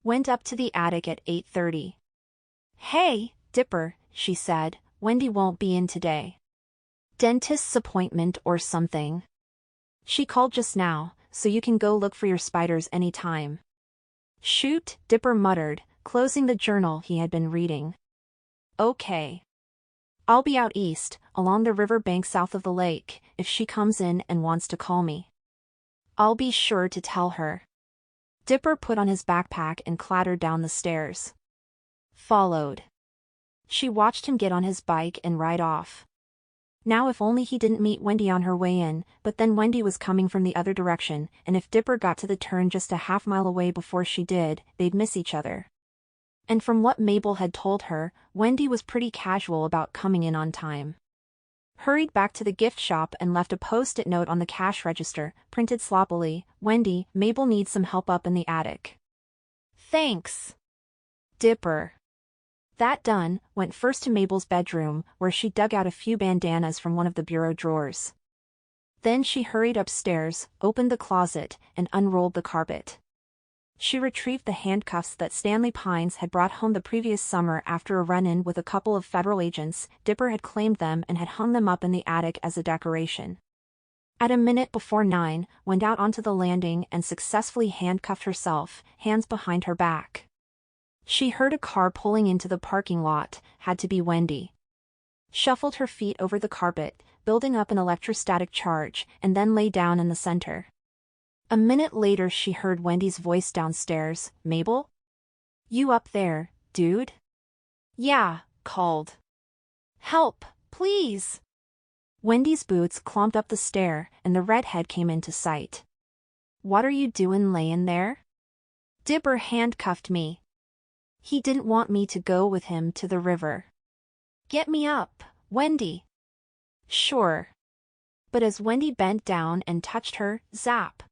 went up to the attic at 8:30. "Hey, Dipper," she said, "Wendy won't be in today. Dentist's appointment or something. She called just now, so you can go look for your spiders anytime." "Shoot," Dipper muttered, closing the journal he had been reading. "Okay. I'll be out east, along the river bank south of the lake, if she comes in and wants to call me. I'll be sure to tell her." Dipper put on his backpack and clattered down the stairs. Followed. She watched him get on his bike and ride off. Now if only he didn't meet Wendy on her way in, but then Wendy was coming from the other direction, and if Dipper got to the turn just a half-mile away before she did, they'd miss each other. And from what Mabel had told her, Wendy was pretty casual about coming in on time. Hurried back to the gift shop and left a post-it note on the cash register, printed sloppily, "Wendy, Mabel needs some help up in the attic." "Thanks, Dipper." That done, went first to Mabel's bedroom, where she dug out a few bandanas from one of the bureau drawers. Then she hurried upstairs, opened the closet, and unrolled the carpet. She retrieved the handcuffs that Stanley Pines had brought home the previous summer after a run-in with a couple of federal agents. Dipper had claimed them and had hung them up in the attic as a decoration. At a minute before 9, went out onto the landing and successfully handcuffed herself, hands behind her back. She heard a car pulling into the parking lot, had to be Wendy. Shuffled her feet over the carpet, building up an electrostatic charge, and then lay down in the center. A minute later she heard Wendy's voice downstairs, "Mabel? You up there, dude?" "Yeah," called. "Help, please." Wendy's boots clomped up the stair, and the redhead came into sight. "What are you doing laying there?" "Dipper handcuffed me. He didn't want me to go with him to the river." "Get me up, Wendy." "Sure." But as Wendy bent down and touched her, zap.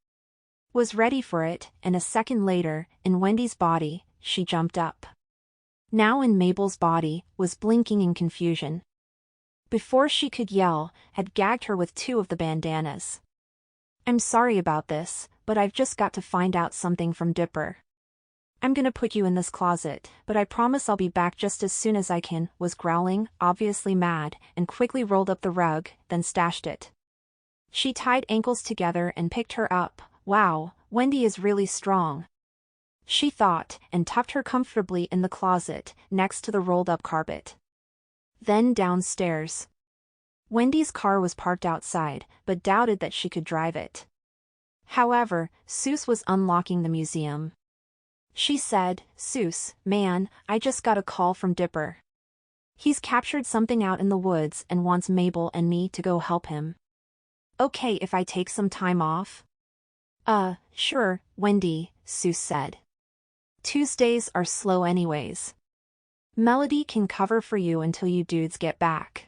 Was ready for it, and a second later, in Wendy's body, she jumped up. Now in Mabel's body, was blinking in confusion. Before she could yell, had gagged her with 2 of the bandanas. "I'm sorry about this, but I've just got to find out something from Dipper. I'm gonna put you in this closet, but I promise I'll be back just as soon as I can," was growling, obviously mad, and quickly rolled up the rug, then stashed it. She tied ankles together and picked her up. "Wow, Wendy is really strong," she thought, and tucked her comfortably in the closet, next to the rolled-up carpet. Then downstairs. Wendy's car was parked outside, but doubted that she could drive it. However, Seuss was unlocking the museum. She said, "Seuss, man, I just got a call from Dipper. He's captured something out in the woods and wants Mabel and me to go help him. Okay if I take some time off?" Sure, Wendy," Seuss said. "Tuesdays are slow anyways. Melody can cover for you until you dudes get back."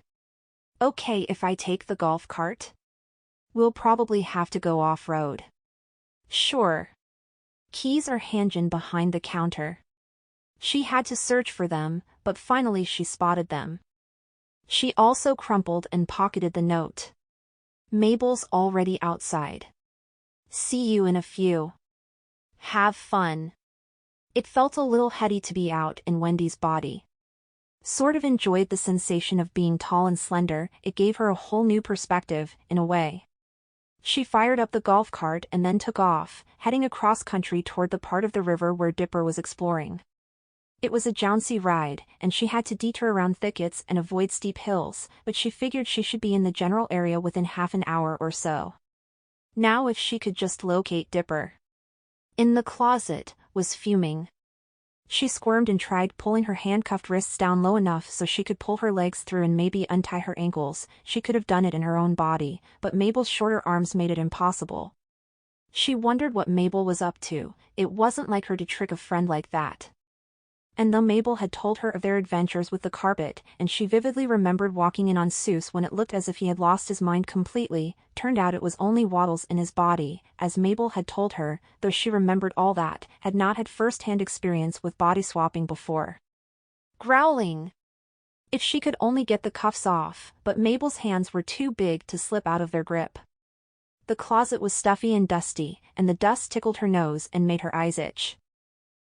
"Okay if I take the golf cart? We'll probably have to go off-road." "Sure." Keys are hanging behind the counter. She had to search for them, but finally she spotted them. She also crumpled and pocketed the note. "Mabel's already outside. See you in a few. Have fun." It felt a little heady to be out in Wendy's body. Sort of enjoyed the sensation of being tall and slender. It gave her a whole new perspective, in a way. She fired up the golf cart and then took off, heading across country toward the part of the river where Dipper was exploring. It was a jouncey ride, and she had to detour around thickets and avoid steep hills, but she figured she should be in the general area within half an hour or so. Now if she could just locate Dipper. In the closet, was fuming. She squirmed and tried pulling her handcuffed wrists down low enough so she could pull her legs through and maybe untie her ankles. She could have done it in her own body, but Mabel's shorter arms made it impossible. She wondered what Mabel was up to. It wasn't like her to trick a friend like that. And though Mabel had told her of their adventures with the carpet, and she vividly remembered walking in on Seuss when it looked as if he had lost his mind completely, turned out it was only waddles in his body, as Mabel had told her, though she remembered all that, had not had first-hand experience with body swapping before. Growling. If she could only get the cuffs off, but Mabel's hands were too big to slip out of their grip. The closet was stuffy and dusty, and the dust tickled her nose and made her eyes itch.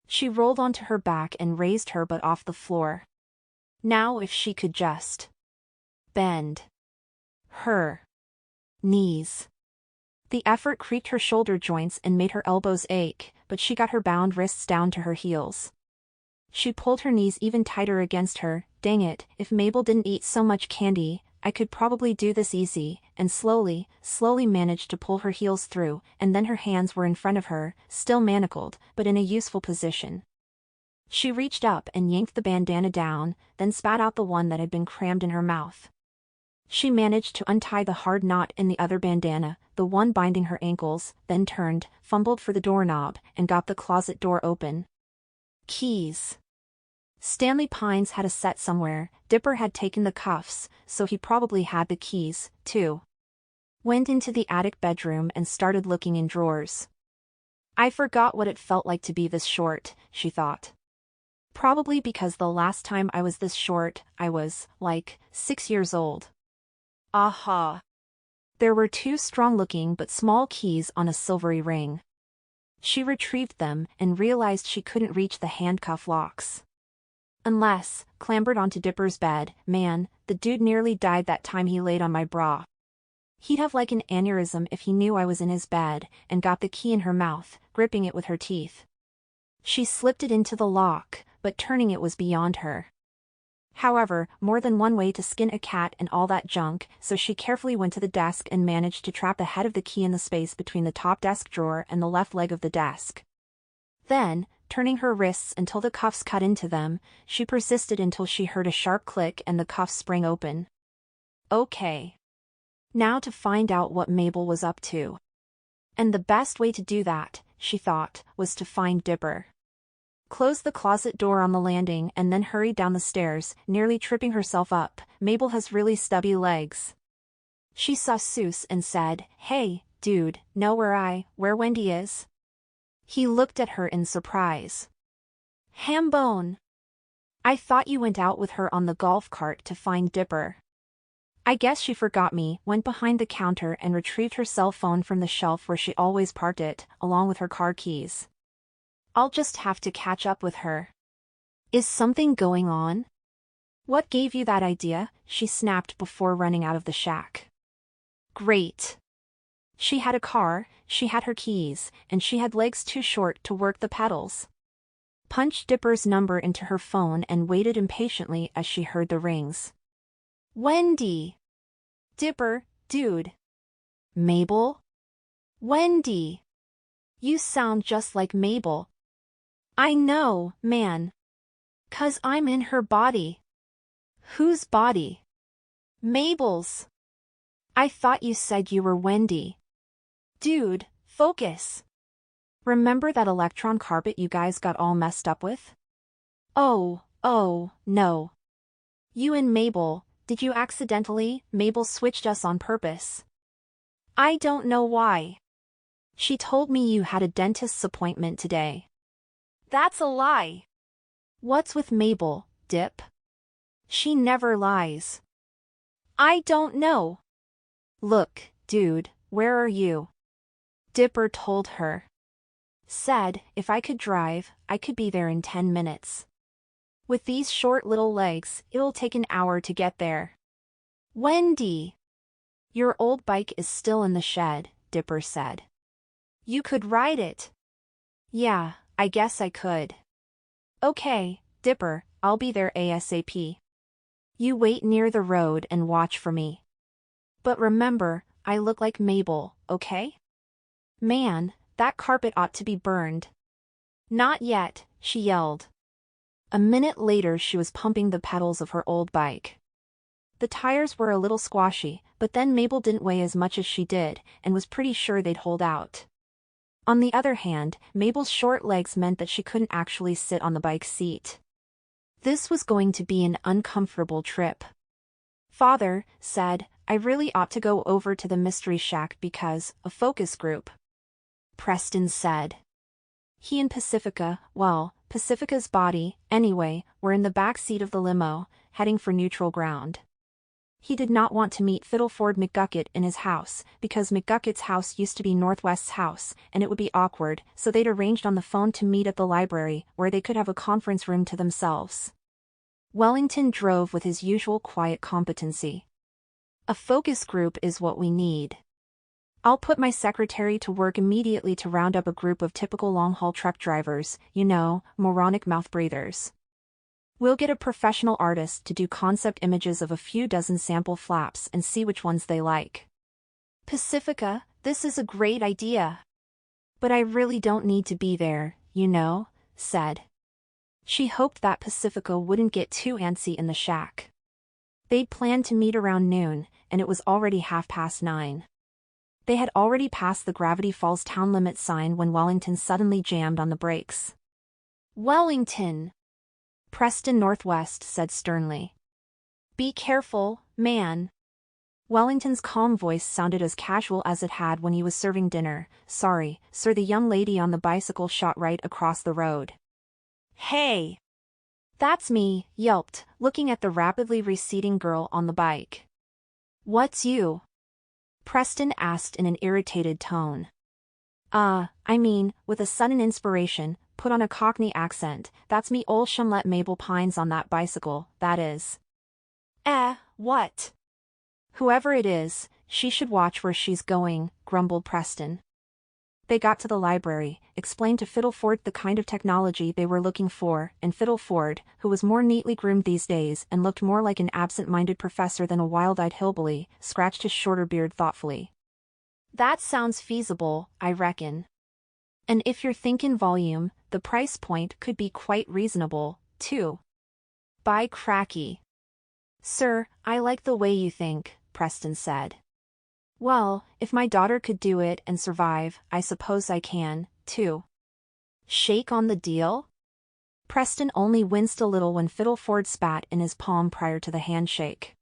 She rolled onto her back and raised her butt off the floor. Now if she could just bend her knees. The effort creaked her shoulder joints and made her elbows ache, but she got her bound wrists down to her heels. She pulled her knees even tighter against her. Dang it, if Mabel didn't eat so much candy, I could probably do this easy, and slowly managed to pull her heels through, and then her hands were in front of her, still manacled, but in a useful position. She reached up and yanked the bandana down, then spat out the one that had been crammed in her mouth. She managed to untie the hard knot in the other bandana, the one binding her ankles, then turned, fumbled for the doorknob, and got the closet door open. Keys. Stanley Pines had a set somewhere. Dipper had taken the cuffs, so he probably had the keys, too. Went into the attic bedroom and started looking in drawers. I forgot what it felt like to be this short, she thought. Probably because the last time I was this short, I was, like, 6 years old. Aha! There were 2 strong-looking but small keys on a silvery ring. She retrieved them and realized she couldn't reach the handcuff locks. Unless, clambered onto Dipper's bed. Man, the dude nearly died that time he laid on my bra. He'd have like an aneurysm if he knew I was in his bed, and got the key in her mouth, gripping it with her teeth. She slipped it into the lock, but turning it was beyond her. However, more than one way to skin a cat and all that junk, so she carefully went to the desk and managed to trap the head of the key in the space between the top desk drawer and the left leg of the desk. Then, turning her wrists until the cuffs cut into them, she persisted until she heard a sharp click and the cuffs sprang open. Okay. Now to find out what Mabel was up to. And the best way to do that, she thought, was to find Dipper. Closed the closet door on the landing and then hurried down the stairs, nearly tripping herself up. Mabel has really stubby legs. She saw Seuss and said, "Hey, dude, know where Wendy is?" He looked at her in surprise. "Hambone. I thought you went out with her on the golf cart to find Dipper." I guess she forgot me, went behind the counter and retrieved her cell phone from the shelf where she always parked it, along with her car keys. I'll just have to catch up with her. Is something going on? What gave you that idea? She snapped before running out of the shack. Great. She had a car, she had her keys, and she had legs too short to work the pedals. Punched Dipper's number into her phone and waited impatiently as she heard the rings. Wendy. Dipper, dude. Mabel? Wendy. You sound just like Mabel. I know, man. 'Cause I'm in her body. Whose body? Mabel's. I thought you said you were Wendy. Dude, focus. Remember that electron carpet you guys got all messed up with? Oh, no. You and Mabel, did you accidentally? Mabel switched us on purpose. I don't know why. She told me you had a dentist's appointment today. That's a lie. What's with Mabel, Dip? She never lies. I don't know. Look, dude, where are you? Dipper told her. Said, if I could drive, I could be there in 10 minutes. With these short little legs, it'll take an hour to get there. Wendy! Your old bike is still in the shed, Dipper said. You could ride it. Yeah, I guess I could. Okay, Dipper, I'll be there ASAP. You wait near the road and watch for me. But remember, I look like Mabel, okay? Man, that carpet ought to be burned. Not yet, she yelled. A minute later she was pumping the pedals of her old bike. The tires were a little squashy, but then Mabel didn't weigh as much as she did, and was pretty sure they'd hold out. On the other hand, Mabel's short legs meant that she couldn't actually sit on the bike seat. This was going to be an uncomfortable trip. Father said, I really ought to go over to the mystery shack because, a focus group. Preston said. He and Pacifica, well, Pacifica's body, anyway, were in the back seat of the limo, heading for neutral ground. He did not want to meet Fiddleford McGucket in his house, because McGucket's house used to be Northwest's house, and it would be awkward, so they'd arranged on the phone to meet at the library, where they could have a conference room to themselves. Wellington drove with his usual quiet competency. A focus group is what we need. I'll put my secretary to work immediately to round up a group of typical long-haul truck drivers, you know, moronic mouth breathers. We'll get a professional artist to do concept images of a few dozen sample flaps and see which ones they like. Pacifica, this is a great idea. But I really don't need to be there, you know, said. She hoped that Pacifica wouldn't get too antsy in the shack. They'd planned to meet around noon, and it was already 9:30. They had already passed the Gravity Falls town limit sign when Wellington suddenly jammed on the brakes. Wellington! Preston Northwest said sternly. Be careful, man. Wellington's calm voice sounded as casual as it had when he was serving dinner. Sorry, sir, the young lady on the bicycle shot right across the road. Hey! That's me, yelped, looking at the rapidly receding girl on the bike. What's you? Preston asked in an irritated tone. With a sudden inspiration, put on a Cockney accent, that's me ol' Shumlet Mabel Pines on that bicycle, that is. What? Whoever it is, she should watch where she's going, grumbled Preston. They got to the library, explained to Fiddleford the kind of technology they were looking for, and Fiddleford, who was more neatly groomed these days and looked more like an absent-minded professor than a wild-eyed hillbilly, scratched his shorter beard thoughtfully. That sounds feasible, I reckon. And if you're thinkin' volume, the price point could be quite reasonable, too. By cracky. Sir, I like the way you think, Preston said. Well, if my daughter could do it and survive, I suppose I can, too. Shake on the deal? Preston only winced a little when Fiddleford spat in his palm prior to the handshake.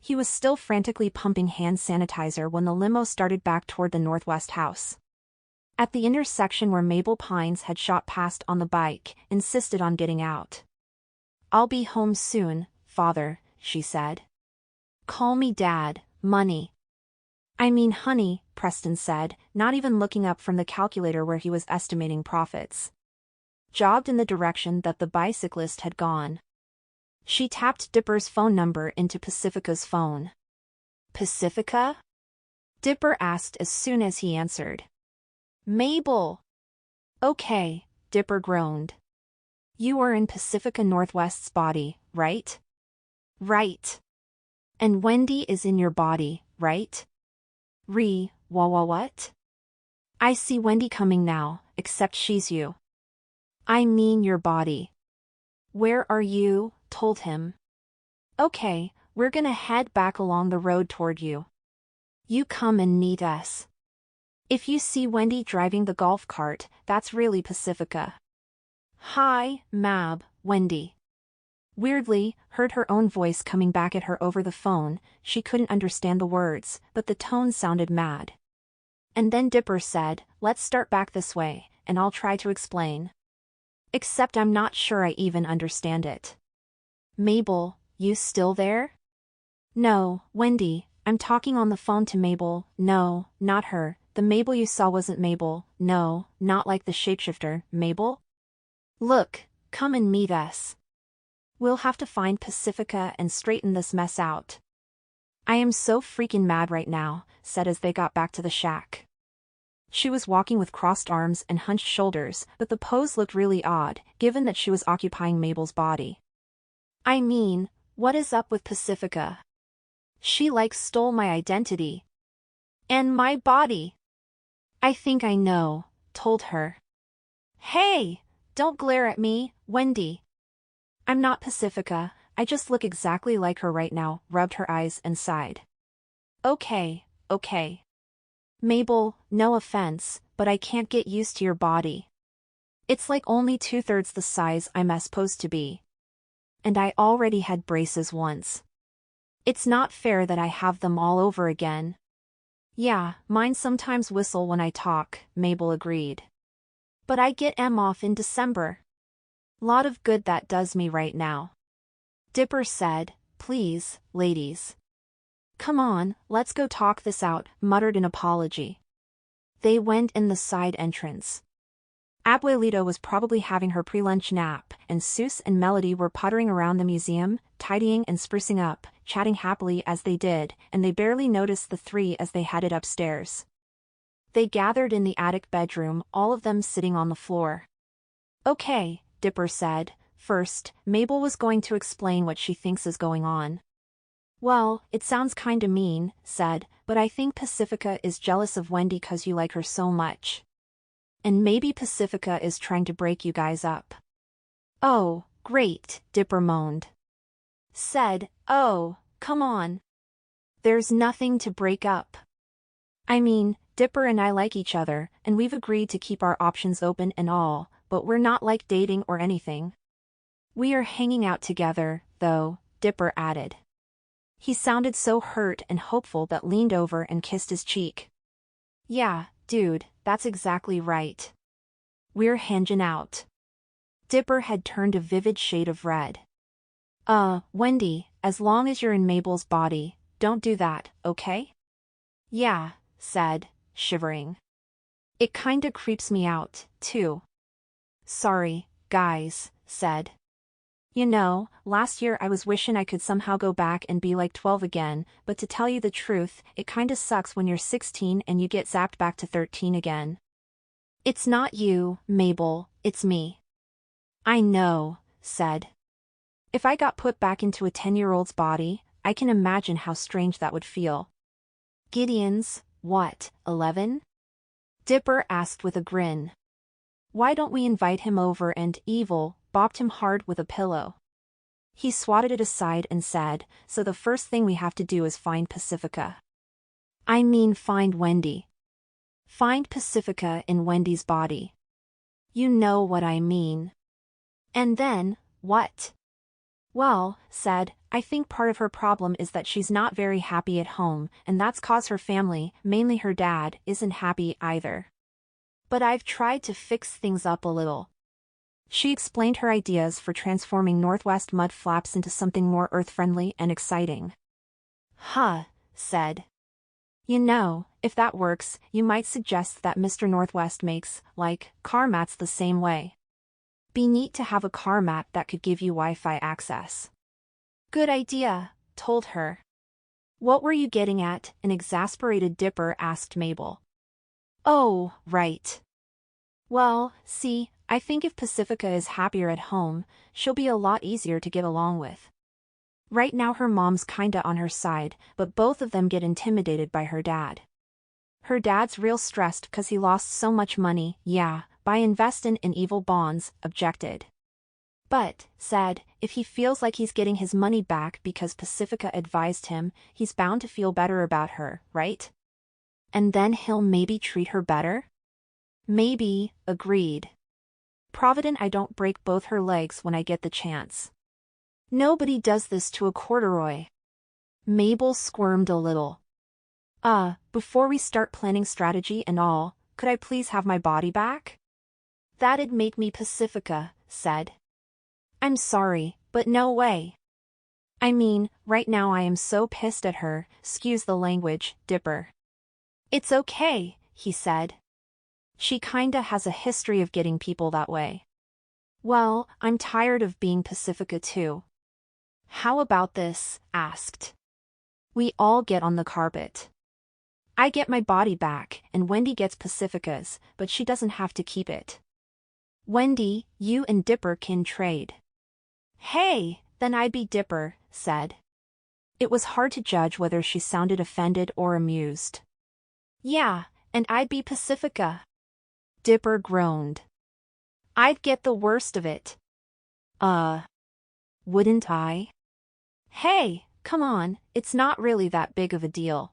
He was still frantically pumping hand sanitizer when the limo started back toward the Northwest house. At the intersection where Mabel Pines had shot past on the bike, insisted on getting out. I'll be home soon, father, she said. Call me dad, money. I mean honey, Preston said, not even looking up from the calculator where he was estimating profits. Jogged in the direction that the bicyclist had gone. She tapped Dipper's phone number into Pacifica's phone. Pacifica? Dipper asked as soon as he answered. Mabel! Okay, Dipper groaned. You are in Pacifica Northwest's body, right? Right. And Wendy is in your body, right? What? I see Wendy coming now, except she's you. I mean your body. Where are you? Told him. Okay, we're gonna head back along the road toward you. You come and meet us. If you see Wendy driving the golf cart, that's really Pacifica. Hi, Mab, Wendy. Weirdly, heard her own voice coming back at her over the phone. She couldn't understand the words, but the tone sounded mad. And then Dipper said, let's start back this way, and I'll try to explain. Except I'm not sure I even understand it. Mabel, you still there? No, Wendy, I'm talking on the phone to Mabel. No, not her. The Mabel you saw wasn't Mabel. No, not like the shapeshifter, Mabel. Look, come and meet us. We'll have to find Pacifica and straighten this mess out. I am so freaking mad right now, said as they got back to the shack. She was walking with crossed arms and hunched shoulders, but the pose looked really odd, given that she was occupying Mabel's body. I mean, what is up with Pacifica? She stole my identity. And my body. I think I know, told her. Hey, don't glare at me, Wendy. I'm not Pacifica, I just look exactly like her right now, rubbed her eyes and sighed. Okay. Mabel, no offense, but I can't get used to your body. It's like only 2/3 the size I'm supposed to be. And I already had braces once. It's not fair that I have them all over again. Yeah, mine sometimes whistle when I talk, Mabel agreed. But I get 'em off in December. Lot of good that does me right now. Dipper said, please, ladies. come on, let's go talk this out, muttered an apology. They went in the side entrance. Abuelita was probably having her pre-lunch nap, and Seuss and Melody were pottering around the museum, tidying and sprucing up, chatting happily as they did, and they barely noticed the three as they headed upstairs. They gathered in the attic bedroom, all of them sitting on the floor. Okay, Dipper said. First, Mabel was going to explain what she thinks is going on. Well, it sounds kinda mean, said, but I think Pacifica is jealous of Wendy 'cause you like her so much. And maybe Pacifica is trying to break you guys up. Oh, great, Dipper moaned. Said, oh, come on. There's nothing to break up. I mean, Dipper and I like each other, and we've agreed to keep our options open and all, but we're not like dating or anything. We are hanging out together, though, Dipper added. He sounded so hurt and hopeful that leaned over and kissed his cheek. Yeah, dude, that's exactly right. We're hanging out. Dipper had turned a vivid shade of red. Wendy, as long as you're in Mabel's body, don't do that, okay? Yeah, said, shivering. It kinda creeps me out, too. Sorry, guys, said. You know, last year I was wishing I could somehow go back and be like 12 again, but to tell you the truth, it kinda sucks when you're 16 and you get zapped back to 13 again. It's not you, Mabel, it's me. I know, said. If I got put back into a 10-year-old's body, I can imagine how strange that would feel. Gideon's, what, 11? Dipper asked with a grin. Why don't we invite him over and, evil, bopped him hard with a pillow. He swatted it aside and said, so the first thing we have to do is find Pacifica. I mean find Wendy. Find Pacifica in Wendy's body. You know what I mean. And then, what? Well, said, I think part of her problem is that she's not very happy at home, and that's 'cause her family, mainly her dad, isn't happy either. But I've tried to fix things up a little. She explained her ideas for transforming Northwest mud flaps into something more earth-friendly and exciting. Huh, said. You know, if that works, you might suggest that Mr. Northwest makes, like, car mats the same way. Be neat to have a car mat that could give you Wi-Fi access. Good idea, told her. What were you getting at? An exasperated Dipper asked Mabel. Oh, right. Well, see, I think if Pacifica is happier at home, she'll be a lot easier to get along with. Right now her mom's kinda on her side, but both of them get intimidated by her dad. Her dad's real stressed 'cause he lost so much money, yeah, by investing in evil bonds, objected. But, said, if he feels like he's getting his money back because Pacifica advised him, he's bound to feel better about her, right? And then he'll maybe treat her better? Maybe, agreed. Provident I don't break both her legs when I get the chance. Nobody does this to a corduroy. Mabel squirmed a little. Before we start planning strategy and all, could I please have my body back? That'd make me Pacifica, said. I'm sorry, but no way. I mean, right now I am so pissed at her, excuse the language, Dipper. It's okay, he said. She kinda has a history of getting people that way. Well, I'm tired of being Pacifica too. How about this? Asked. We all get on the carpet. I get my body back, and Wendy gets Pacifica's, but she doesn't have to keep it. Wendy, you and Dipper can trade. Hey, then I'd be Dipper, said. It was hard to judge whether she sounded offended or amused. Yeah, and I'd be Pacifica. Dipper groaned. I'd get the worst of it. Wouldn't I? Hey, come on, it's not really that big of a deal.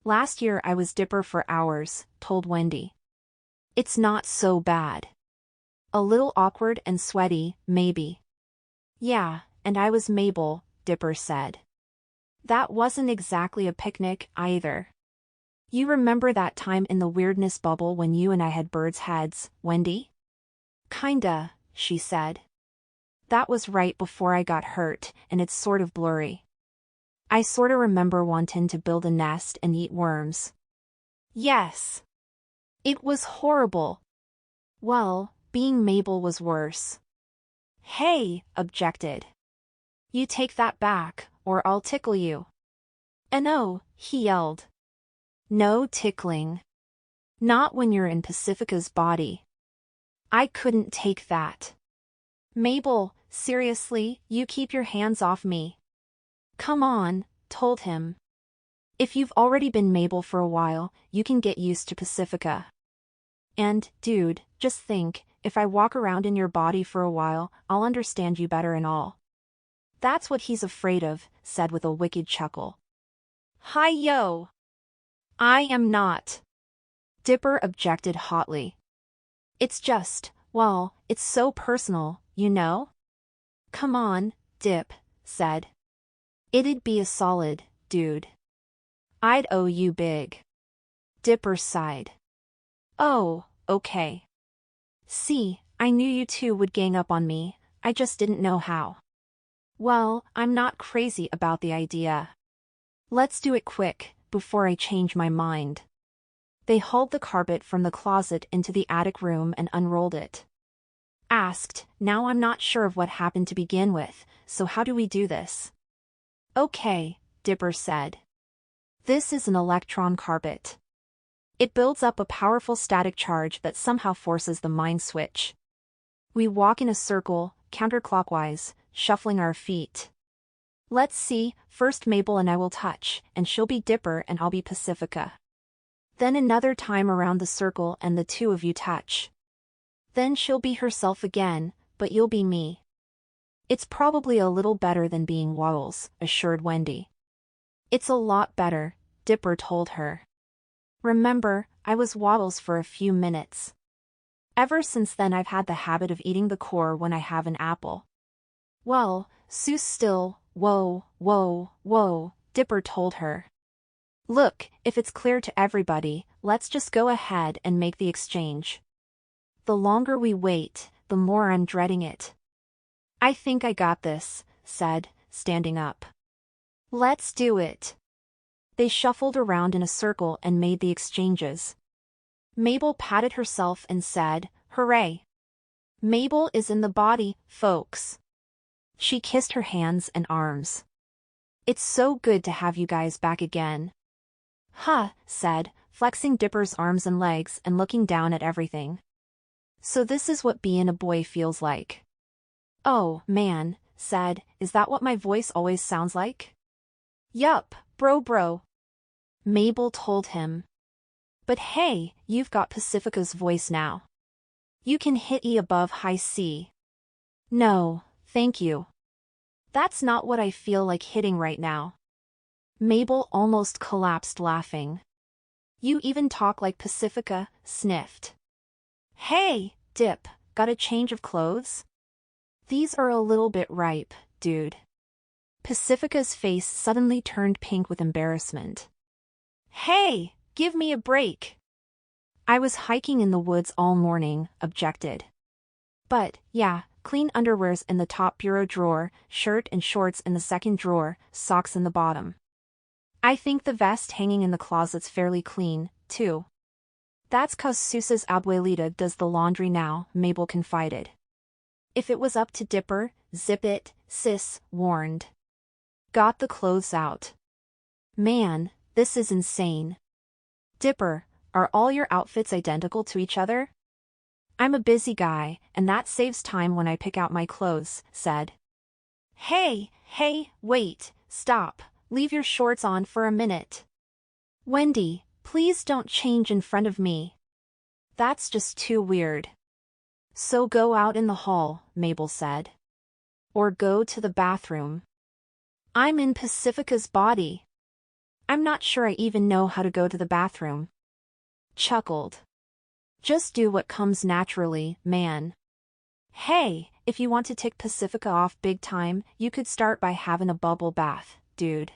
Last year I was Dipper for hours, told Wendy. It's not so bad. A little awkward and sweaty, maybe. Yeah, and I was Mabel, Dipper said. That wasn't exactly a picnic, either. You remember that time in the weirdness bubble when you and I had birds' heads, Wendy? Kinda, she said. That was right before I got hurt, and it's sort of blurry. I sorta remember wanting to build a nest and eat worms. Yes. It was horrible. Well, being Mabel was worse. Hey, objected. You take that back, or I'll tickle you. No, he yelled. No tickling. Not when you're in Pacifica's body. I couldn't take that. Mabel, seriously, you keep your hands off me. Come on, told him. If you've already been Mabel for a while, you can get used to Pacifica. And, dude, just think, if I walk around in your body for a while, I'll understand you better and all. That's what he's afraid of, said with a wicked chuckle. Hi yo! I am not. Dipper objected hotly. It's just, well, it's so personal, you know? Come on, Dip, said. It'd be a solid, dude. I'd owe you big. Dipper sighed. Oh, okay. See, I knew you two would gang up on me, I just didn't know how. Well, I'm not crazy about the idea. Let's do it quick, before I change my mind. They hauled the carpet from the closet into the attic room and unrolled it. Asked, now I'm not sure of what happened to begin with, so how do we do this? Okay, Dipper said. This is an electron carpet. It builds up a powerful static charge that somehow forces the mind switch. We walk in a circle, counterclockwise, shuffling our feet. Let's see, first Mabel and I will touch, and she'll be Dipper and I'll be Pacifica. Then another time around the circle and the two of you touch. Then she'll be herself again, but you'll be me. It's probably a little better than being Waddles, assured Wendy. It's a lot better, Dipper told her. Remember, I was Waddles for a few minutes. Ever since then I've had the habit of eating the core when I have an apple. Well, Sue still, whoa, whoa, whoa, Dipper told her. Look, if it's clear to everybody, let's just go ahead and make the exchange. The longer we wait, the more I'm dreading it. I think I got this, said, standing up. Let's do it. They shuffled around in a circle and made the exchanges. Mabel patted herself and said, Hooray! Mabel is in the body, folks. She kissed her hands and arms. It's so good to have you guys back again. Huh, said, flexing Dipper's arms and legs and looking down at everything. So this is what being a boy feels like. Oh, man, said, is that what my voice always sounds like? Yup, bro. Mabel told him. But hey, you've got Pacifica's voice now. You can hit E above high C. No, thank you. That's not what I feel like hitting right now. Mabel almost collapsed laughing. You even talk like Pacifica, sniffed. Hey, Dip, got a change of clothes? These are a little bit ripe, dude. Pacifica's face suddenly turned pink with embarrassment. Hey, give me a break. I was hiking in the woods all morning, objected. But, yeah, clean underwear's in the top bureau drawer, shirt and shorts in the second drawer, socks in the bottom. I think the vest hanging in the closet's fairly clean, too. That's 'cause Susa's abuelita does the laundry now, Mabel confided. If it was up to Dipper, zip it, sis, warned. Got the clothes out. Man, this is insane. Dipper, are all your outfits identical to each other? I'm a busy guy, and that saves time when I pick out my clothes, said. Hey, wait, stop, leave your shorts on for a minute. Wendy, please don't change in front of me. That's just too weird. So go out in the hall, Mabel said. Or go to the bathroom. I'm in Pacifica's body. I'm not sure I even know how to go to the bathroom. Chuckled. Just do what comes naturally, man. Hey, if you want to tick Pacifica off big time, you could start by having a bubble bath, dude.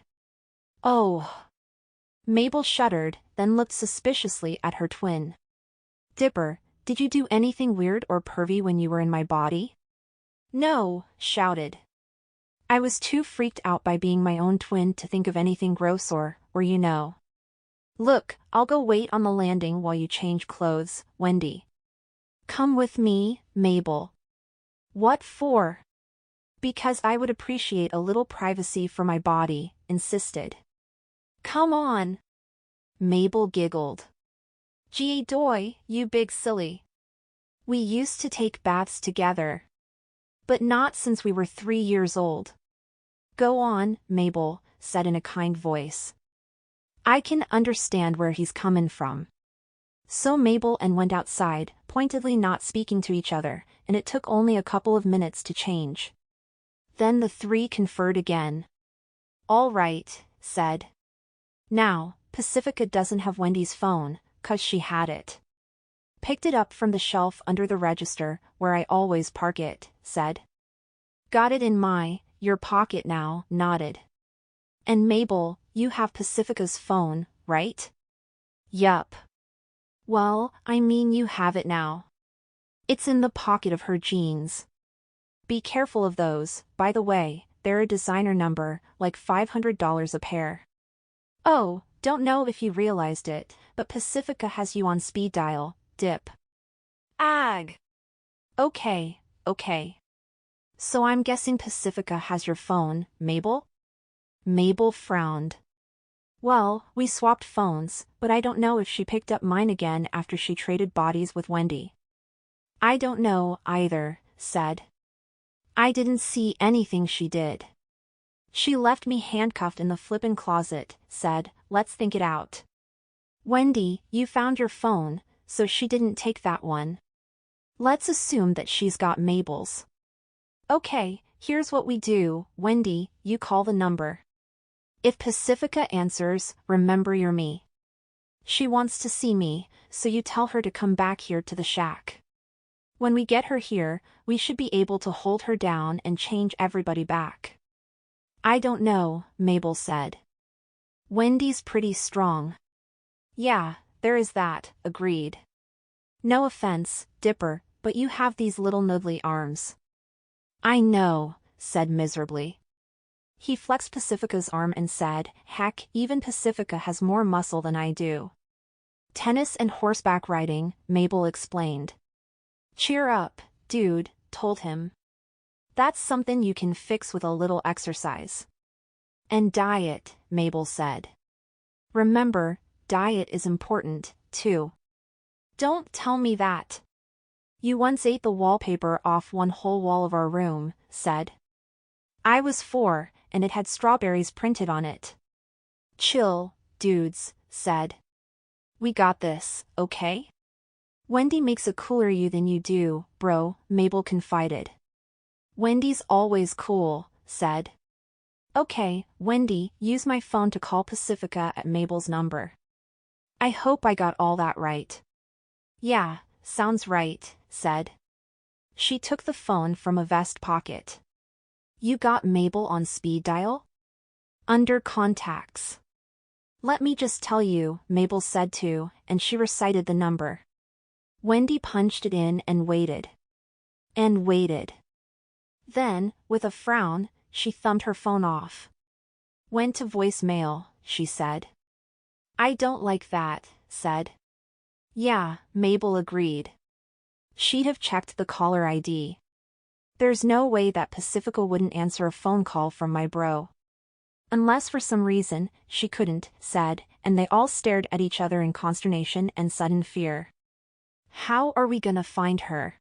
Oh. Mabel shuddered, then looked suspiciously at her twin. Dipper, did you do anything weird or pervy when you were in my body? No, shouted. I was too freaked out by being my own twin to think of anything gross or Look, I'll go wait on the landing while you change clothes, Wendy. Come with me, Mabel. What for? Because I would appreciate a little privacy for my body, insisted. Come on. Mabel giggled. Gee doy, you big silly. We used to take baths together. But not since we were 3 years old. Go on, Mabel, said in a kind voice. I can understand where he's comin' from. So Mabel and went outside, pointedly not speaking to each other, and it took only a couple of minutes to change. Then the three conferred again. All right, said. Now, Pacifica doesn't have Wendy's phone, 'cause she had it. Picked it up from the shelf under the register, where I always park it, said. Got it in your pocket now, nodded. And Mabel, you have Pacifica's phone, right? Yup. Well, I mean you have it now. It's in the pocket of her jeans. Be careful of those, by the way, they're a designer number, like $500 a pair. Oh, don't know if you realized it, but Pacifica has you on speed dial, Dip. Ag. Okay. So I'm guessing Pacifica has your phone, Mabel? Mabel frowned. Well, we swapped phones, but I don't know if she picked up mine again after she traded bodies with Wendy. I don't know, either, said. I didn't see anything she did. She left me handcuffed in the flippin' closet, said, let's think it out. Wendy, you found your phone, so she didn't take that one. Let's assume that she's got Mabel's. Okay, here's what we do, Wendy, you call the number. If Pacifica answers, remember you're me. She wants to see me, so you tell her to come back here to the shack. When we get her here, we should be able to hold her down and change everybody back. I don't know, Mabel said. Wendy's pretty strong. Yeah, there is that, agreed. No offense, Dipper, but you have these little noodly arms. I know, said miserably. He flexed Pacifica's arm and said, heck, even Pacifica has more muscle than I do. Tennis and horseback riding, Mabel explained. Cheer up, dude, told him. That's something you can fix with a little exercise. And diet, Mabel said. Remember, diet is important, too. Don't tell me that. You once ate the wallpaper off one whole wall of our room, said. I was 4, and it had strawberries printed on it. Chill, dudes, said. We got this, okay? Wendy makes a cooler you than you do, bro, Mabel confided. Wendy's always cool, said. Okay, Wendy, use my phone to call Pacifica at Mabel's number. I hope I got all that right. Yeah, sounds right, said. She took the phone from a vest pocket. You got Mabel on speed dial? Under contacts. Let me just tell you, Mabel said too, and she recited the number. Wendy punched it in and waited. And waited. Then, with a frown, she thumbed her phone off. Went to voicemail, she said. I don't like that, said. Yeah, Mabel agreed. She'd have checked the caller ID. There's no way that Pacifica wouldn't answer a phone call from my bro. Unless for some reason, she couldn't, said, and they all stared at each other in consternation and sudden fear. How are we gonna find her?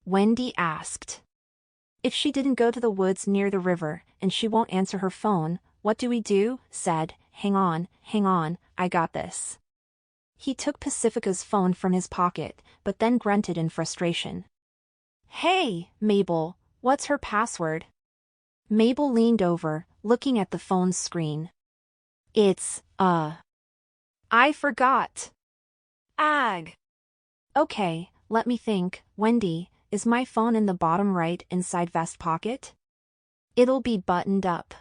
Wendy asked. If she didn't go to the woods near the river, and she won't answer her phone, what do we do? Said, hang on, I got this. He took Pacifica's phone from his pocket, but then grunted in frustration. Hey, Mabel, what's her password? Mabel leaned over, looking at the phone's screen. It's, I forgot. Ag. Okay, let me think, Wendy, is my phone in the bottom right inside vest pocket? It'll be buttoned up.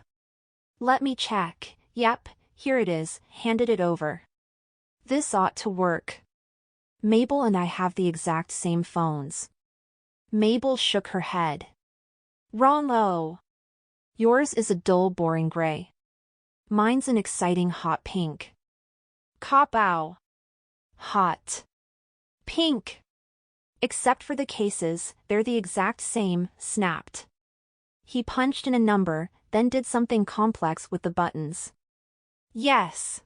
Let me check, yep, here it is, handed it over. This ought to work. Mabel and I have the exact same phones. Mabel shook her head. Wrong-o. Yours is a dull, boring gray. Mine's an exciting hot pink. Cop-ow. Hot. Pink. Except for the cases, they're the exact same, snapped. He punched in a number, then did something complex with the buttons. Yes.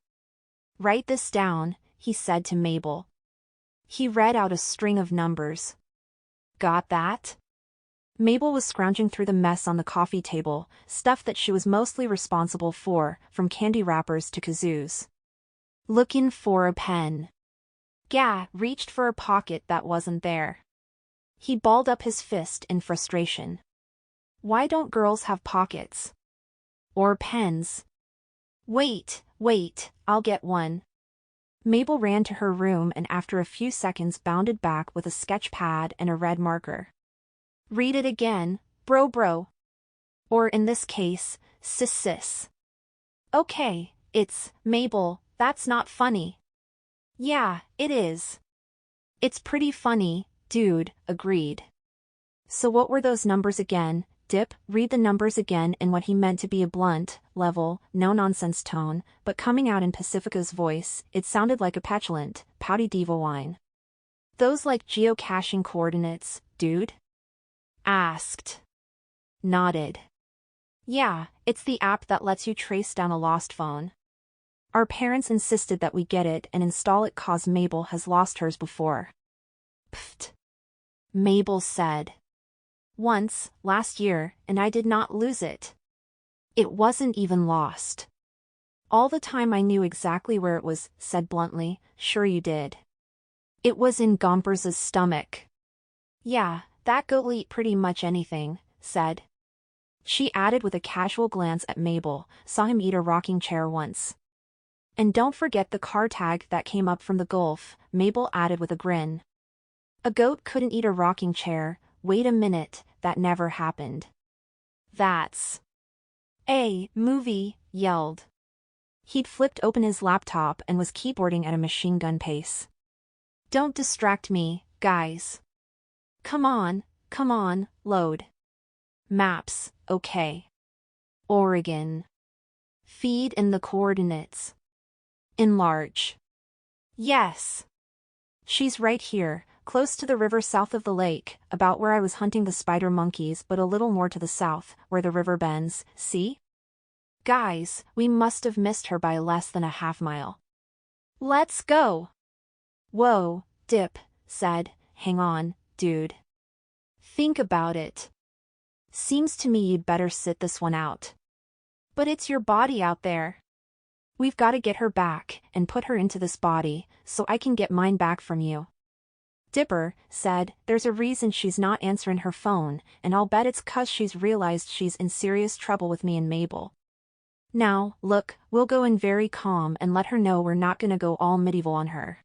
Write this down, he said to Mabel. He read out a string of numbers. Got that? Mabel was scrounging through the mess on the coffee table, stuff that she was mostly responsible for, from candy wrappers to kazoos. Looking for a pen. Gah reached for a pocket that wasn't there. He balled up his fist in frustration. Why don't girls have pockets? Or pens? Wait, I'll get one. Mabel ran to her room and after a few seconds bounded back with a sketch pad and a red marker. Read it again, bro. Or in this case, sis. Okay, it's, Mabel, that's not funny. Yeah, it is. It's pretty funny, dude, agreed. So what were those numbers again? Dip, read the numbers again in what he meant to be a blunt, level, no-nonsense tone, but coming out in Pacifica's voice, it sounded like a petulant, pouty diva whine. Those like geocaching coordinates, dude? Asked. Nodded. Yeah, it's the app that lets you trace down a lost phone. Our parents insisted that we get it and install it cause Mabel has lost hers before. Pfft. Mabel said. Once, last year, and I did not lose it. It wasn't even lost. All the time I knew exactly where it was, said bluntly, sure you did. It was in Gompers's stomach. Yeah, that goat'll eat pretty much anything, said. She added with a casual glance at Mabel, saw him eat a rocking chair once. And don't forget the car tag that came up from the Gulf, Mabel added with a grin. A goat couldn't eat a rocking chair, wait a minute, that never happened. That's a movie, yelled. He'd flipped open his laptop and was keyboarding at a machine gun pace. Don't distract me, guys. Come on, load. Maps, okay. Oregon. Feed in the coordinates. Enlarge. Yes. She's right here, close to the river south of the lake, about where I was hunting the spider monkeys but a little more to the south, where the river bends, see? Guys, we must have missed her by less than a half-mile. Let's go. Whoa, Dip, said, hang on, dude. Think about it. Seems to me you'd better sit this one out. But it's your body out there. We've got to get her back and put her into this body, so I can get mine back from you. Dipper said, there's a reason she's not answering her phone, and I'll bet it's 'cause she's realized she's in serious trouble with me and Mabel. Now, look, we'll go in very calm and let her know we're not gonna go all medieval on her.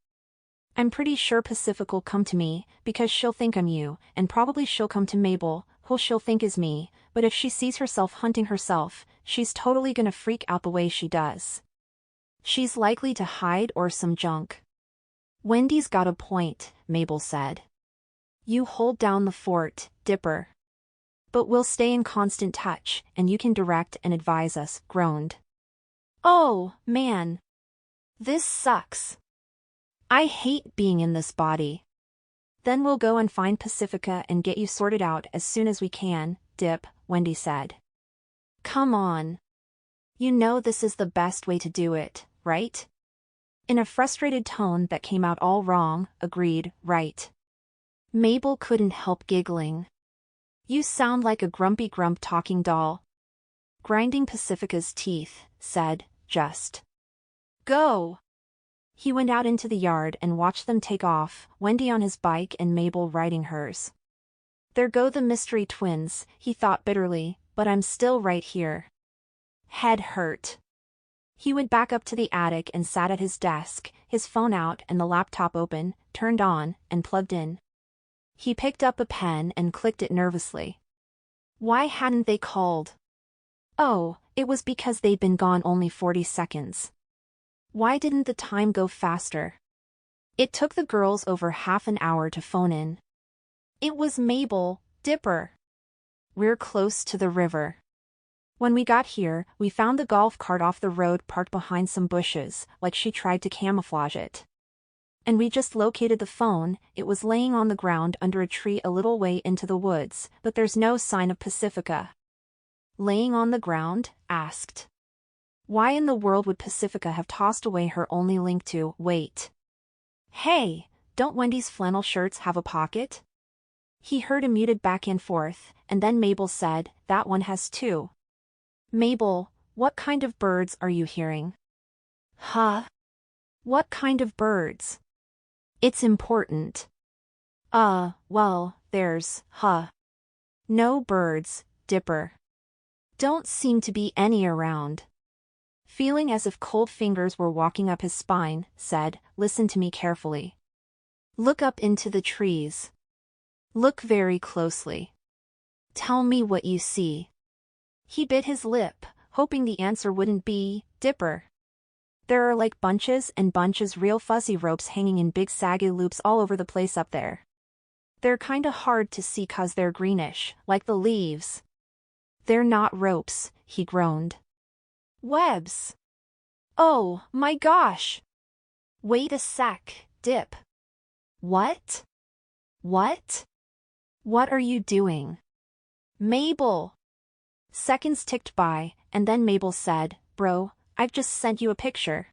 I'm pretty sure Pacifica'll come to me, because she'll think I'm you, and probably she'll come to Mabel, who she'll think is me, but if she sees herself hunting herself, she's totally gonna freak out the way she does. She's likely to hide or some junk. Wendy's got a point, Mabel said. You hold down the fort, Dipper. But we'll stay in constant touch, and you can direct and advise us, groaned. Oh, man. This sucks. I hate being in this body. Then we'll go and find Pacifica and get you sorted out as soon as we can, Dip, Wendy said. Come on. You know this is the best way to do it, right? In a frustrated tone that came out all wrong, agreed, right. Mabel couldn't help giggling. You sound like a grumpy grump talking doll. Grinding Pacifica's teeth, said, just go. He went out into the yard and watched them take off, Wendy on his bike and Mabel riding hers. There go the mystery twins, he thought bitterly, but I'm still right here. Head hurt. He went back up to the attic and sat at his desk, his phone out and the laptop open, turned on, and plugged in. He picked up a pen and clicked it nervously. Why hadn't they called? Oh, it was because they'd been gone only 40 seconds. Why didn't the time go faster? It took the girls over half an hour to phone in. It was Mabel, Dipper. We're close to the river. When we got here, we found the golf cart off the road parked behind some bushes, like she tried to camouflage it. And we just located the phone. It was laying on the ground under a tree a little way into the woods, but there's no sign of Pacifica. Laying on the ground? Asked. Why in the world would Pacifica have tossed away her only link to, wait. Hey, don't Wendy's flannel shirts have a pocket? He heard a muted back and forth, and then Mabel said, that one has two. Mabel, what kind of birds are you hearing? Huh? What kind of birds? It's important. Well, there's, no birds, Dipper. Don't seem to be any around. Feeling as if cold fingers were walking up his spine, said, listen to me carefully. Look up into the trees. Look very closely. Tell me what you see. He bit his lip, hoping the answer wouldn't be, Dipper. There are like bunches and bunches real fuzzy ropes hanging in big saggy loops all over the place up there. They're kinda hard to see 'cause they're greenish, like the leaves. They're not ropes, he groaned. Webs. Oh, my gosh. Wait a sec, Dip. What? What? What are you doing? Mabel. Seconds ticked by, and then Mabel said, bro, I've just sent you a picture.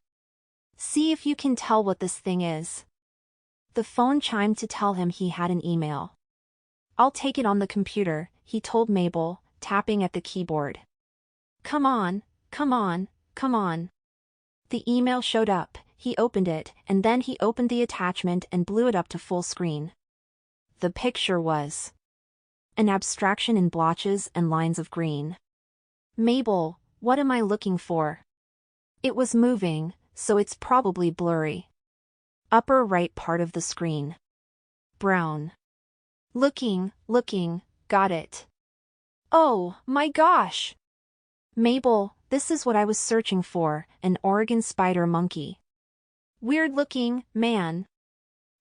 See if you can tell what this thing is. The phone chimed to tell him he had an email. I'll take it on the computer, he told Mabel, tapping at the keyboard. Come on, come on, come on. The email showed up, he opened it, and then he opened the attachment and blew it up to full screen. The picture was an abstraction in blotches and lines of green. Mabel, what am I looking for? It was moving, so it's probably blurry. Upper right part of the screen. Brown. Looking, got it. Oh, my gosh! Mabel, this is what I was searching for, an Oregon spider monkey. Weird looking, man.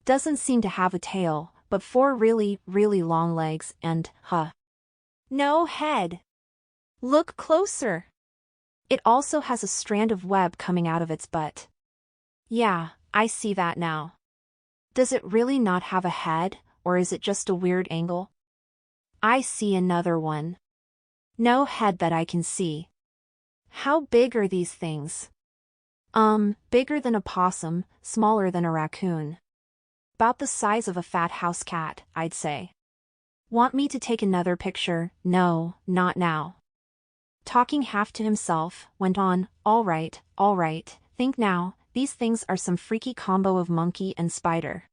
Doesn't seem to have a tail, but four really, really long legs and, no head. Look closer. It also has a strand of web coming out of its butt. Yeah, I see that now. Does it really not have a head, or is it just a weird angle? I see another one. No head that I can see. How big are these things? Bigger than a possum, smaller than a raccoon. About the size of a fat house cat, I'd say. Want me to take another picture? No, not now. Talking half to himself, went on, all right, think now, these things are some freaky combo of monkey and spider.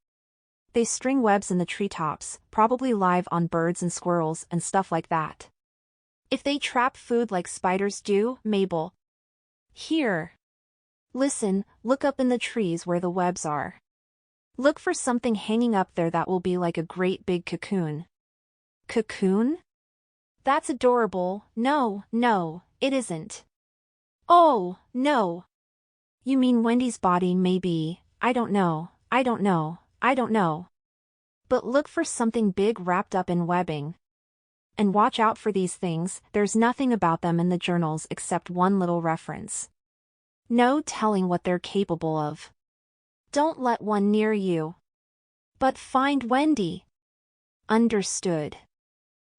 They string webs in the treetops, probably live on birds and squirrels and stuff like that. If they trap food like spiders do, Mabel. Here. Listen, look up in the trees where the webs are. Look for something hanging up there that will be like a great big cocoon. Cocoon? That's adorable. No, it isn't. Oh, no. You mean Wendy's body may be, I don't know. But look for something big wrapped up in webbing. And watch out for these things, there's nothing about them in the journals except one little reference. No telling what they're capable of. Don't let one near you. But find Wendy. Understood.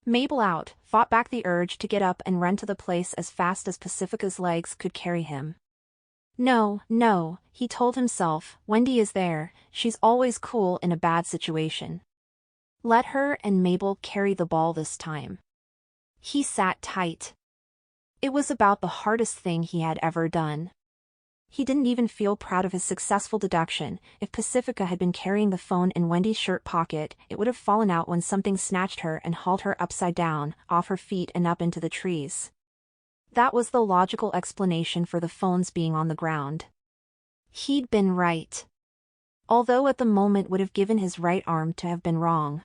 Mabel fought back the urge to get up and run to the place as fast as Pacifica's legs could carry him. No, he told himself, Wendy is there, she's always cool in a bad situation. Let her and Mabel carry the ball this time. He sat tight. It was about the hardest thing he had ever done. He didn't even feel proud of his successful deduction. If Pacifica had been carrying the phone in Wendy's shirt pocket, it would have fallen out when something snatched her and hauled her upside down, off her feet and up into the trees. That was the logical explanation for the phone's being on the ground. He'd been right. Although at the moment would have given his right arm to have been wrong.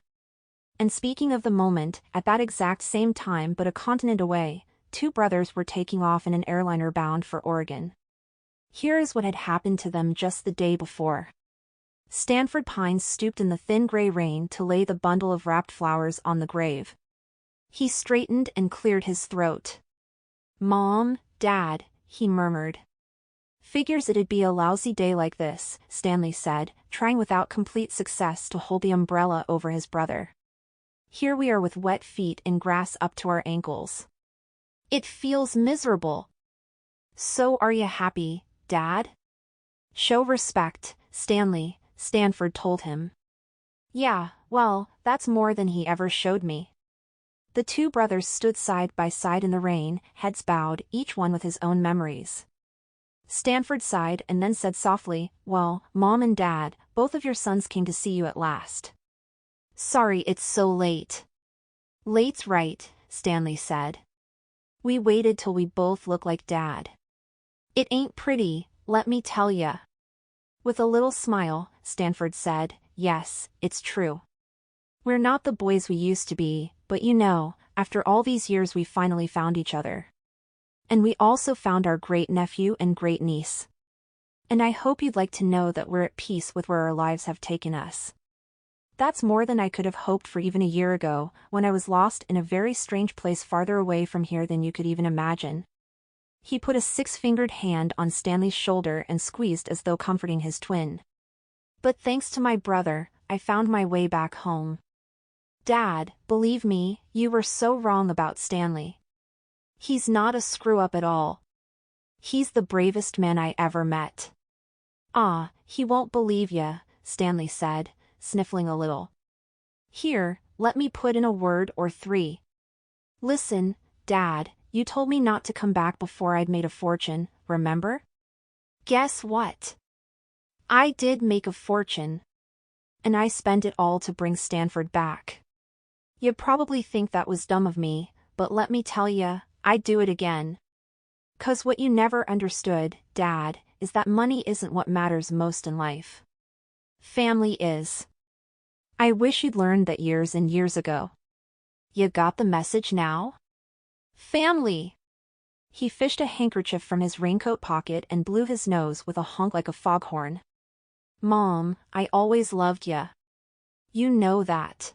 And speaking of the moment, at that exact same time but a continent away, two brothers were taking off in an airliner bound for Oregon. Here is what had happened to them just the day before. Stanford Pines stooped in the thin gray rain to lay the bundle of wrapped flowers on the grave. He straightened and cleared his throat. Mom, Dad, he murmured. Figures it'd be a lousy day like this, Stanley said, trying without complete success to hold the umbrella over his brother. Here we are with wet feet in grass up to our ankles. It feels miserable. So are you happy, Dad? Show respect, Stanley, Stanford told him. Yeah, well, that's more than he ever showed me. The two brothers stood side by side in the rain, heads bowed, each one with his own memories. Stanford sighed and then said softly, Well, Mom and Dad, both of your sons came to see you at last. Sorry it's so late. Late's right, Stanley said. We waited till we both look like Dad. It ain't pretty, let me tell ya. With a little smile, Stanford said, Yes, it's true. We're not the boys we used to be, but you know, after all these years we finally found each other. And we also found our great-nephew and great-niece. And I hope you'd like to know that we're at peace with where our lives have taken us. That's more than I could have hoped for even a year ago, when I was lost in a very strange place farther away from here than you could even imagine. He put a six-fingered hand on Stanley's shoulder and squeezed as though comforting his twin. But thanks to my brother, I found my way back home. Dad, believe me, you were so wrong about Stanley. He's not a screw-up at all. He's the bravest man I ever met. Ah, he won't believe ya, Stanley said, sniffling a little. Here, let me put in a word or three. Listen, Dad, you told me not to come back before I'd made a fortune, remember? Guess what? I did make a fortune. And I spent it all to bring Stanford back. You probably think that was dumb of me, but let me tell ya, I'd do it again. 'Cause what you never understood, Dad, is that money isn't what matters most in life. Family is. I wish you'd learned that years and years ago. You got the message now? Family! He fished a handkerchief from his raincoat pocket and blew his nose with a honk like a foghorn. Mom, I always loved ya. You know that.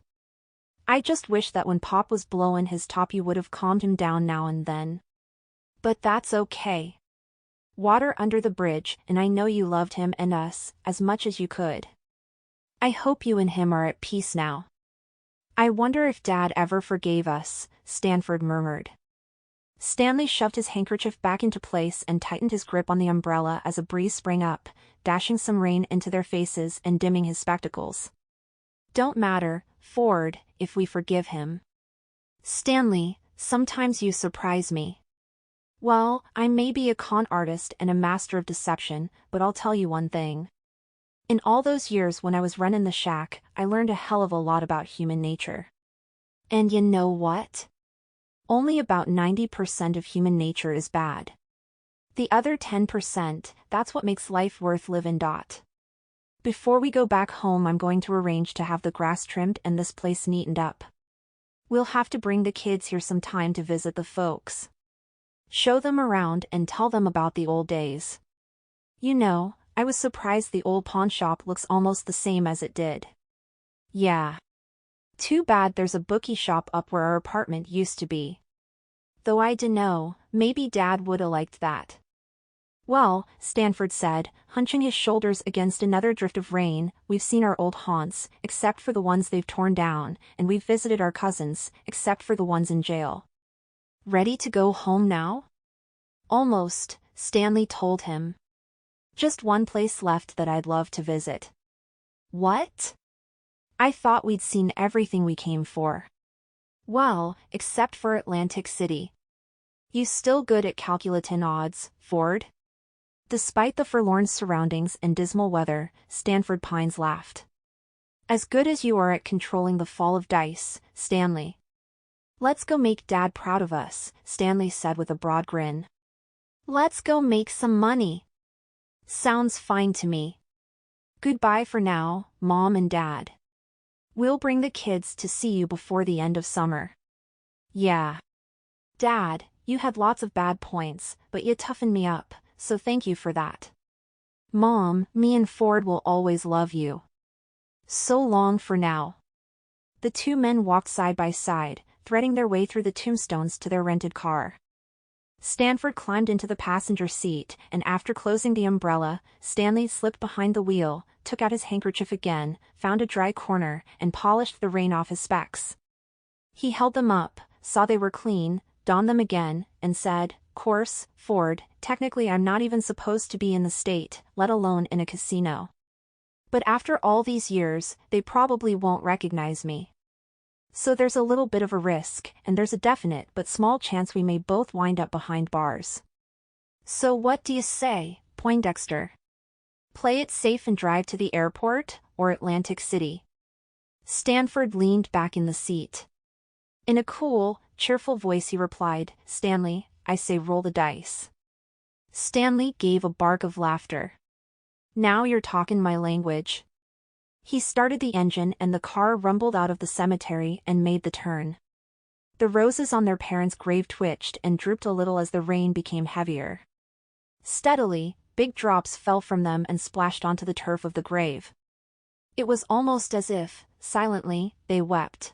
I just wish that when Pop was blowin' his top you would have calmed him down now and then. But that's okay. Water under the bridge, and I know you loved him and us, as much as you could. I hope you and him are at peace now. I wonder if Dad ever forgave us, Stanford murmured. Stanley shoved his handkerchief back into place and tightened his grip on the umbrella as a breeze sprang up, dashing some rain into their faces and dimming his spectacles. Don't matter, Ford, if we forgive him. Stanley, sometimes you surprise me. Well, I may be a con artist and a master of deception, but I'll tell you one thing. In all those years when I was running the shack, I learned a hell of a lot about human nature. And you know what? Only about 90% of human nature is bad. The other 10%, that's what makes life worth living. Before we go back home I'm going to arrange to have the grass trimmed and this place neatened up. We'll have to bring the kids here sometime to visit the folks. Show them around and tell them about the old days. You know, I was surprised the old pawn shop looks almost the same as it did. Yeah. Too bad there's a bookie shop up where our apartment used to be. Though I dunno, maybe Dad woulda liked that. Well, Stanford said, hunching his shoulders against another drift of rain, we've seen our old haunts, except for the ones they've torn down, and we've visited our cousins, except for the ones in jail. Ready to go home now? Almost, Stanley told him. Just one place left that I'd love to visit. What? I thought we'd seen everything we came for. Well, except for Atlantic City. You still good at calculating odds, Ford? Despite the forlorn surroundings and dismal weather, Stanford Pines laughed. As good as you are at controlling the fall of dice, Stanley. Let's go make Dad proud of us, Stanley said with a broad grin. Let's go make some money. Sounds fine to me. Goodbye for now, Mom and Dad. We'll bring the kids to see you before the end of summer. Yeah. Dad, you had lots of bad points, but you toughened me up, so thank you for that. Mom, me and Ford will always love you. So long for now. The two men walked side by side, threading their way through the tombstones to their rented car. Stanford climbed into the passenger seat, and after closing the umbrella, Stanley slipped behind the wheel, took out his handkerchief again, found a dry corner, and polished the rain off his specs. He held them up, saw they were clean, donned them again, and said, "Course, Ford, technically I'm not even supposed to be in the state, let alone in a casino. But after all these years, they probably won't recognize me. So there's a little bit of a risk, and there's a definite but small chance we may both wind up behind bars. So what do you say, Poindexter? Play it safe and drive to the airport, or Atlantic City?" Stanford leaned back in the seat. In a cool, cheerful voice he replied, "Stanley, I say roll the dice." Stanley gave a bark of laughter. "Now you're talkin' my language." He started the engine and the car rumbled out of the cemetery and made the turn. The roses on their parents' grave twitched and drooped a little as the rain became heavier. Steadily, big drops fell from them and splashed onto the turf of the grave. It was almost as if, silently, they wept.